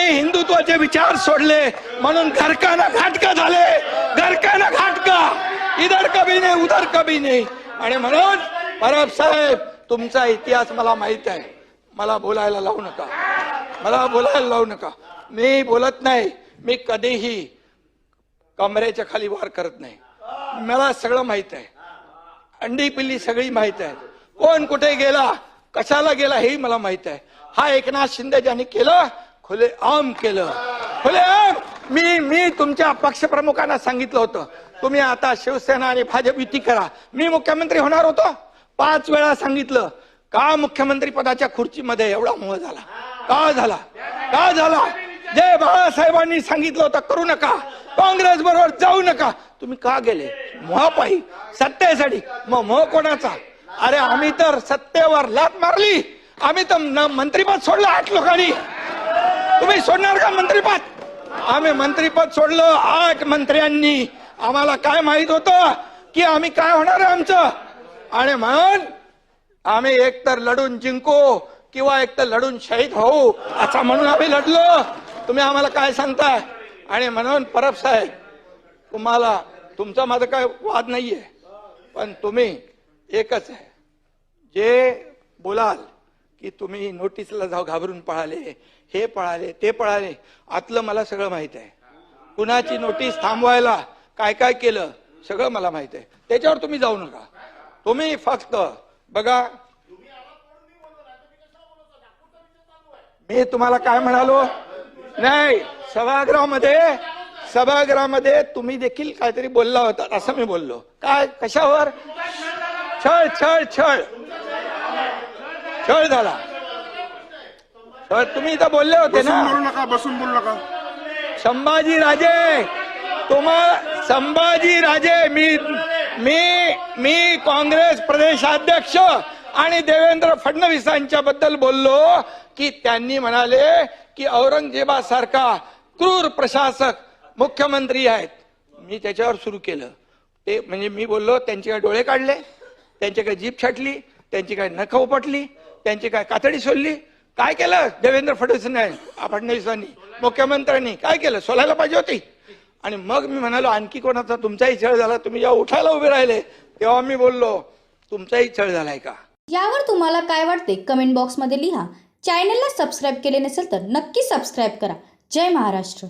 हिंदुत्वाचे विचार सोडले म्हणून घरकाना घाटका झाले, घरकाना घाटका, इधर कभी नाही उधर कभी नाही. आणि म्हणून परब साहेब तुमचा इतिहास मला माहित आहे. मला बोलायला लावू नका, मला बोलायला लावू नका. मी बोलत नाही, मी कधीही कमरेच्या खाली वार करत नाही. मला सगळं माहित आहे, अंडी पिल्ली सगळी माहित आहे. कोण कुठे गेला, कशाला गेला हेही मला माहित आहे. हा एकनाथ शिंदे ज्यांनी केलं खुले आम केलं, खुले आम. मी तुमच्या पक्षप्रमुखांना सांगितलं होतं तुम्ही आता शिवसेना आणि भाजप युती करा. मी मुख्यमंत्री होणार होतो, 5 वेळा सांगितलं. का मुख्यमंत्री पदाच्या खुर्चीमध्ये एवढा मोह झाला? का झाला? का झाला? जे बाळासाहेबांनी सांगितलं होतं करू नका, काँग्रेस बरोबर जाऊ नका, तुम्ही का गेले? मोहापायी, सत्तेसाठी. मग मोह कोणाचा? अरे आम्ही तर सत्तेवर लात मारली, आम्ही तर मंत्रीपद सोडलं 8 लोकांनी. तुम्ही सोडणार का मंत्रीपद? आम्ही मंत्रीपद सोडलं 8 मंत्र्यांनी. आम्हाला काय माहित होतं की आम्ही काय होणार आहे आमचं. आणि म्हणून आम्ही एकतर लढून जिंकू किंवा एकतर लढून शहीद होऊ असं म्हणून आम्ही लढलो. तुम्ही आम्हाला काय सांगताय? आणि म्हणून परब साहेब तुम्हाला तुमचा माझा काय वाद नाहीये, पण तुम्ही एकच आहे, जे बोलाल की तुम्ही नोटीसला जाऊ घाबरून पळाले, हे पळाले ते पळाले, आतलं मला सगळं माहित आहे. कुणाची नोटीस थांबवायला काय काय केलं सगळं मला माहित आहे. त्याच्यावर तुम्ही जाऊ नका. तुम्ही फक्त बघा, मी तुम्हाला काय म्हणालो नाही, सभागृहामध्ये तुम्ही देखील काहीतरी बोलला होता असं मी बोललो. काय कशावर? छळ छळ छळ छळ झाला. तर तुम्ही इथं बोलले होते ना, बसून बोलू नका. संभाजीराजे मी काँग्रेस प्रदेशाध्यक्ष आणि देवेंद्र फडणवीसांच्या बद्दल बोललो की त्यांनी म्हणाले की औरंगजेबासारखा क्रूर प्रशासक मुख्यमंत्री आहेत. मी त्याच्यावर सुरू केलं ते म्हणजे मी बोललो त्यांचे काय डोळे काढले, त्यांची काय जीभ छाटली, त्यांची काय नख उपटली, त्यांची काय कातडी सोडली? काय केलं देवेंद्र फडणवीसांनी मुख्यमंत्र्यांनी काय केलं? सोलायला पाहिजे होती. आणि मग मी म्हणालो आणखी कोणाचा तुमचाही छळ झाला. तुम्ही जेव्हा उठायला उभे राहिले तेव्हा मी बोललो तुमचाही छळ झालाय का? यावर तुम्हाला काय वाटते कमेंट बॉक्समध्ये लिहा. चॅनलला सबस्क्राईब केले नसेल तर नक्की सबस्क्राईब करा. जय महाराष्ट्र.